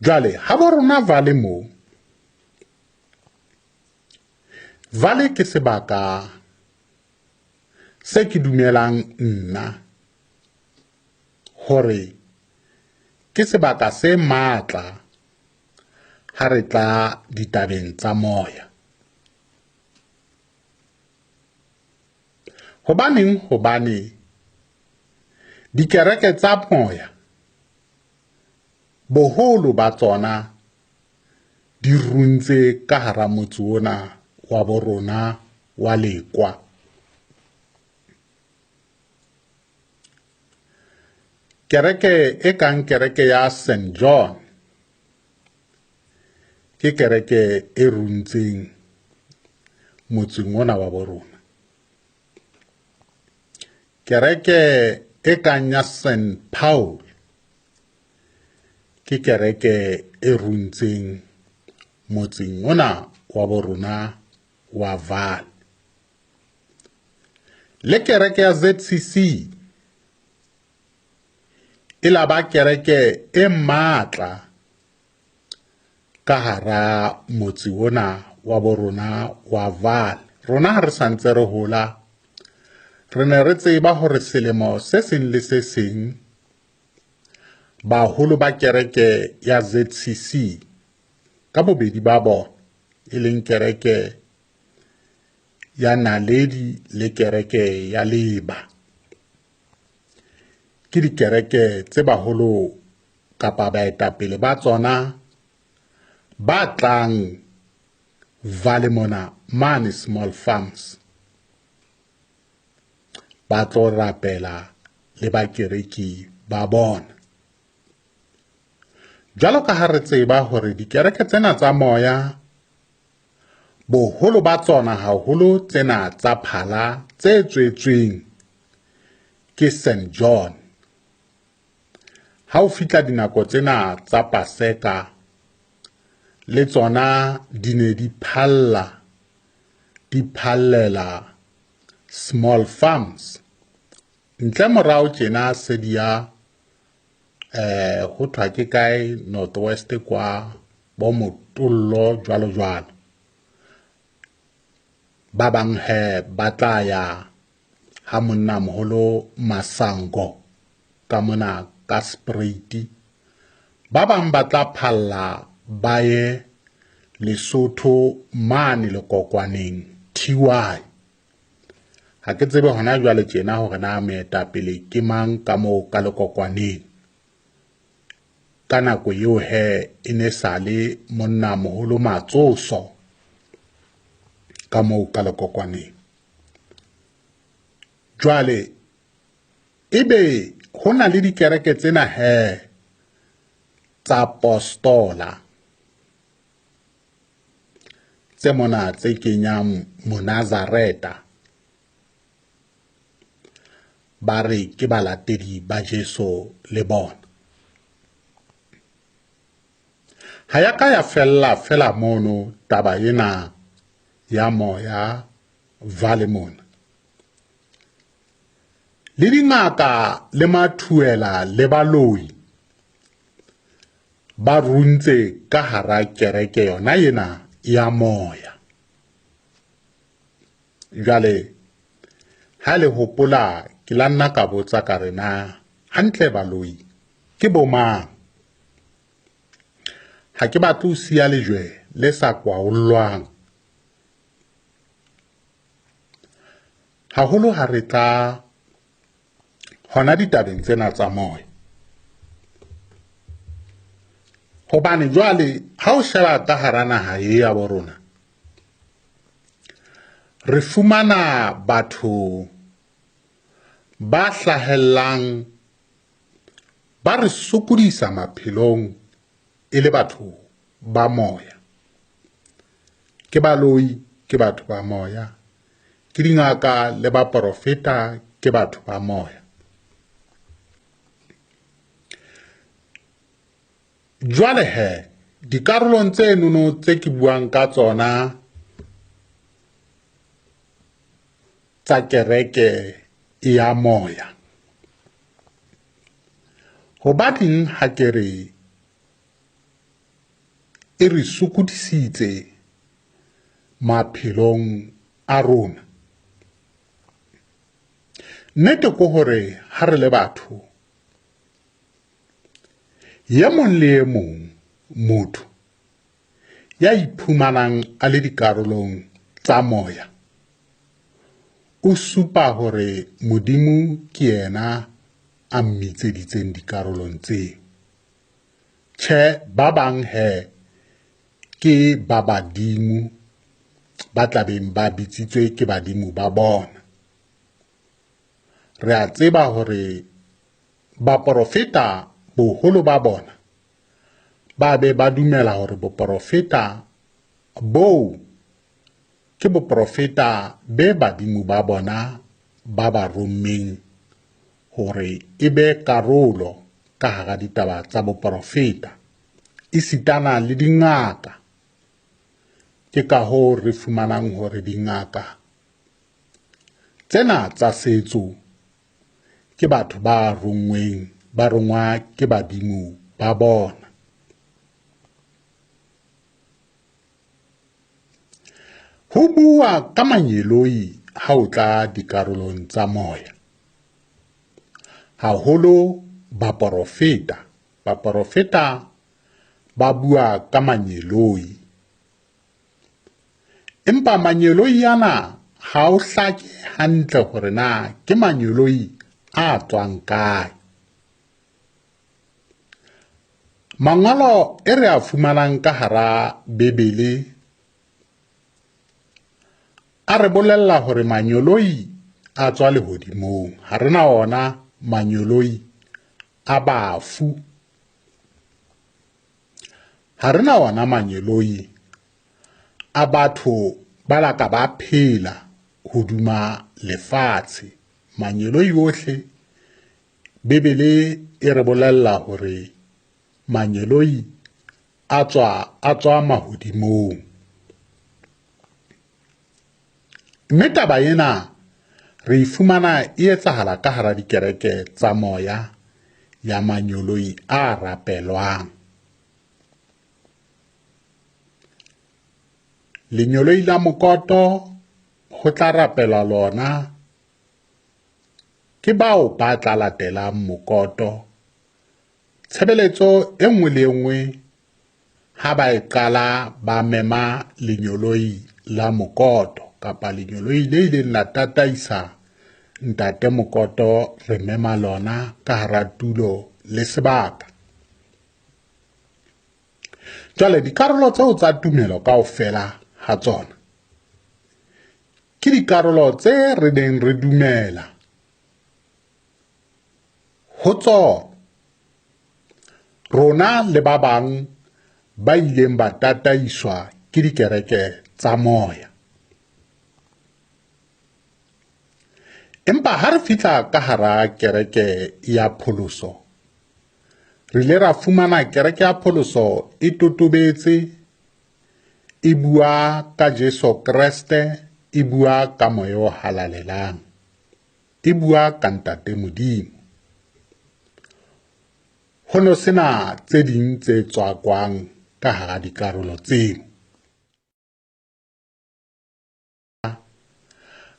Jwale ha bo rona vale mo vale ke sebaka se ke dumelang nna hore ke sebaka se matla ha re tla ditabeng tsa moya. Hobane dikereke tsa moya boholo ba tsona di runtse ka hara motse ona wa bo rona wa Lekwa. Kereke e kang kereke ya St. John ke kereke e runtseng motseng ona wa bo rona. Kereke e kang ya St. Paul ke kereke e runtseng motseng ona wa bo rona wa Vaal. Le kereke ya ZCC e la ba kereke e matla ka hara motse ona wa bo rona wa Vaal. Rona ha re santse re hola re ne re tseba hore selemo se seng le se seng baholo ba kereke ya ZCC ka bobedi ba bona e leng kereke ya Naledi le kereke ya Leba ke dikereke tse baholo kapa baetapele ba tsona ba tlang vale mona mane small farms ba tlo rapela le ba kereki ba bona. Jwalo ka ha re tseba hore dikereke tsena tsa moya boholo ba tsona haholo tsena tsa phala tse tswetsweng ke St. John. Ha o fihla dinako tsena tsa Paseka le tsona di ne di phallela small farms. Ntle morao tjena se di ya ho thwa ke kae Northwest kwa bo Motullo jwalo jwalo. Ba bang he ba tla ya ha monna moholo Masango ka mona ka Spriti. Ba bang ba tla phalla ba ye Lesotho mane lekokwaneng TY. Ha ke tsebe hona jwale tjena hore na moetapele ke mang ka moo ka lekokwaneng. Ka nako eo he e ne sale monna moholo Matsoso ka moo ka lekokwaneng. Jwale ebe ho na le dikereke tsena he tsa Apostola tse mona tse kenyang Monazareta ba re ke balatedi ba Jesu le bona. Ha ya ka ya fela mono taba ena ya moya vale mona. Le dingaka le mathuela le baloi ba runtse ka hara kereke yona ena ya moya. Jwale ha le hopola ke la nna ka botsa ka re na hantle baloi ke bo mang? Ha ke batle ho siya lejwe le sa kwaollwang. Haholo ha re tla hona ditabeng tsena tsa moya. Hobane jwale ha o sheba ka hara naha ye ya bo rona re fumana batho ba hlahellang ba re sokodisa maphelong e le batho ba moya. Ke baloi ke batho ba moya, ke dingaka le ba profeta ke batho ba moya. Jwale he dikarolong tse nono tse ke buang ka tsona tsa kereke ya moya. Hobaneng ha ke re e re sokodisitse maphelong a rona. Nnete ko hore ha re le batho, ye mong le ye mong motho ya iphumanang a le dikarolong tsa moya o supa hore Modimo ke yena a mmitseditseng dikarolong tseo. Tjhe, ba bang ke ba badimo ba tlabeng ba bitsitswe ke badimo ba bona. Re a tseba hore baprofeta boholo ba bona ba be ba dumela hore boprofeta boo ke boprofeta be badimo ba bona ba ba rommeng hore e be karolo ka hara ditaba tsa boprofeta, esitana le dingaka. Ke ka hoo re fumanang hore dingaka tsena tsa setso ke batho ba rongwa ke badimo ba bona. Ho bua ka manyeloi ha o tla dikarolong tsa moya, haholo baprofeta ba bua ka manyeloi, empa manyeloi yana ha o hlake hantle hore na ke manyeloi a tswang kae. Mangolo e re a fumanang ka hara Bebele a re bolella hore manyeloi a tswa lehodimong, ha re na ona manyeloi a bafu, ha re na ona manyeloi a batho ba la ka ba phela hoduma lefatshe. Manyeloi ohle Bebele e re bolella hore manyeloi a tswa mahodimong. Mme taba ena re ifumana e etsahala ka hara dikereke tsa moya ya manyeloi a rapelwang. Lenyeloi la Mokoto ho tla rapelwa lona ke bao ba tla latelang Mokoto. Tshebeletso e nngwe le nngwe ha ba e qala ba mema lenyeloi la Mokoto kapa lenyeloi le ileng la tataisa Ntate Mokoto, re mema lona ka hara tulo le sebaka. Jwale dikarolo tseo tsa tumelo kaofela ha tsona ke dikarolo tse re neng re dumela ho tsona, rona le ba bang ba ileng ba tataiswa ke dikereke tsa moya. Empa ha re fihla ka hara kereke ya pholoso, re ile ra fumana kereke ya pholoso e totobetse, e bua ka Jesu Kreste, e bua ka moya o halalelang, e bua ka Ntate Modimo. Ho no sena tse ding tse tswakwang ka hara dikarolo tseo.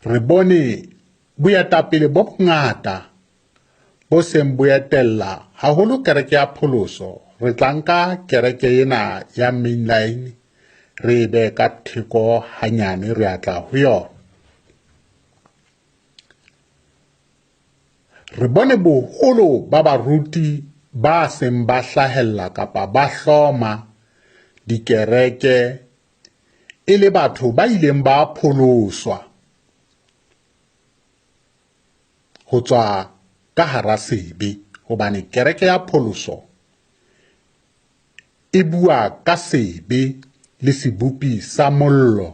Re bone boetapele bo bongata bo seng bo etella haholo kereke ya pholoso. Re tla nka kereke ena ya mainline re be ka theko hanyane re atla ho yona. Re bone boholo ba baruti ba seng ba hlahella kapa ba hloma dikereke e le batho ba ileng ba pholoswa ho tswa ka hara sebe, hobane kereke ya pholoso e bua ka sebe le sebupi sa mollo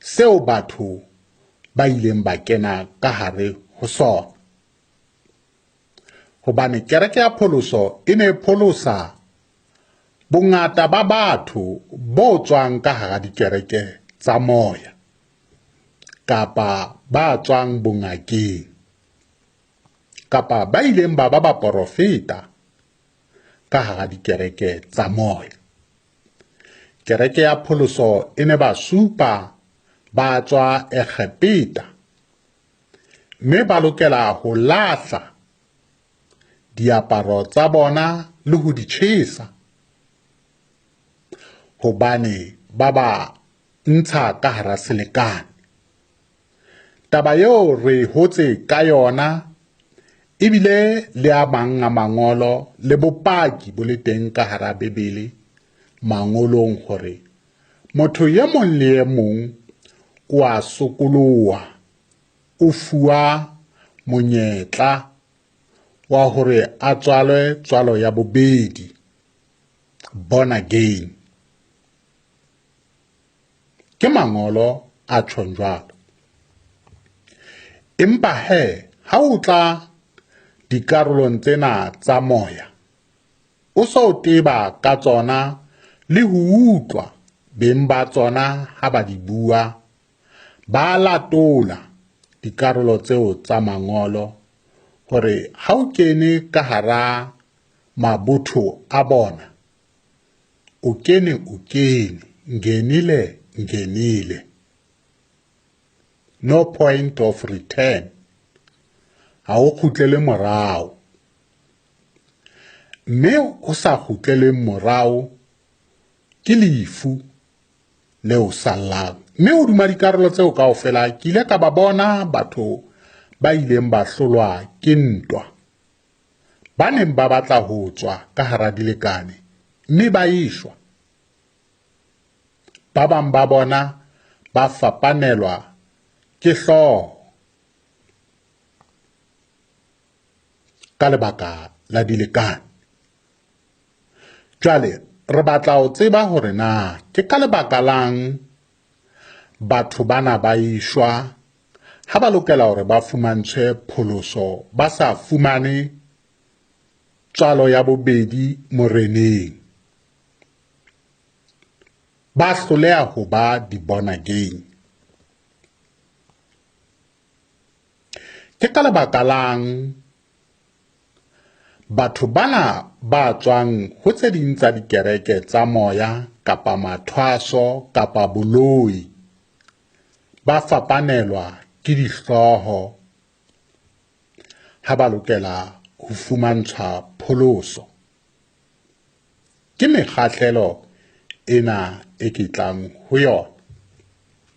seo batho ba ileng ba kena ka hare ho sona. Hobane kereke ya pholoso e ne pholosa bongata ba batho bo tswang ka hara dikereke tsa moya kapa ba tswang bongakeng kapa ba ileng ba baprofeta ka hara dikereke tsa moya. kereke ya pholoso e ne ba supa ba tswa Egepeta, mme ba lokela ho lahla diaparo tsa bona le ho di tjhesa, hobane ba ntsha ka hara selekane. Taba eo re hotse ka yona, ebile le a mang a mangolo le bopaki bo le teng ka hara Bebele mangolong hore motho ye mong le ye mong o a sokoloha, o fuwa monyetla wa hore a tswalwe tswalo ya bobedi, born again. Ke mangolo a tjhong jwalo. Empa ha o tla dikarolong tsena tsa moya, o so teba ka tsona le ho utlwa beng ba tsona ha ba di bua, ba latola dikarolo tseo tsa mangolo hore ha o kene ka hara mabotho a bona, o kene, ngenile, no point of return, ha o kgutlele morao. Mme o sa kgutleleng morao ke lefu leo sallang. Mme hodima dikarolo tseo kaofela ke ile ka ba bona batho ba ileng ba hlolwa ke ntwa, ba neng ba batla ho tswa ka hara dilekane mme ba ishwa. Ba bang ba bona ba fapanelwa ke hlooho ka lebaka la dilekane. Jwale re batla ho tseba hore na ke ka lebaka lang batho bana ba ishwa ha ba lokela hore ba fumantshwe pholoso, ba sa fumane tswalo ya bobedi moreneng, ba hloleha ho ba di-born again. Ke ka lebaka lang batho bana ba tswang ho tse ding tsa dikereke tsa moya kapa mathwaso kapa boloi ba fapanelwa ke dihlooho ha ba lokela ho fumantshwa pholoso. Ke mekgahlelo ena e ke tlang ho yona.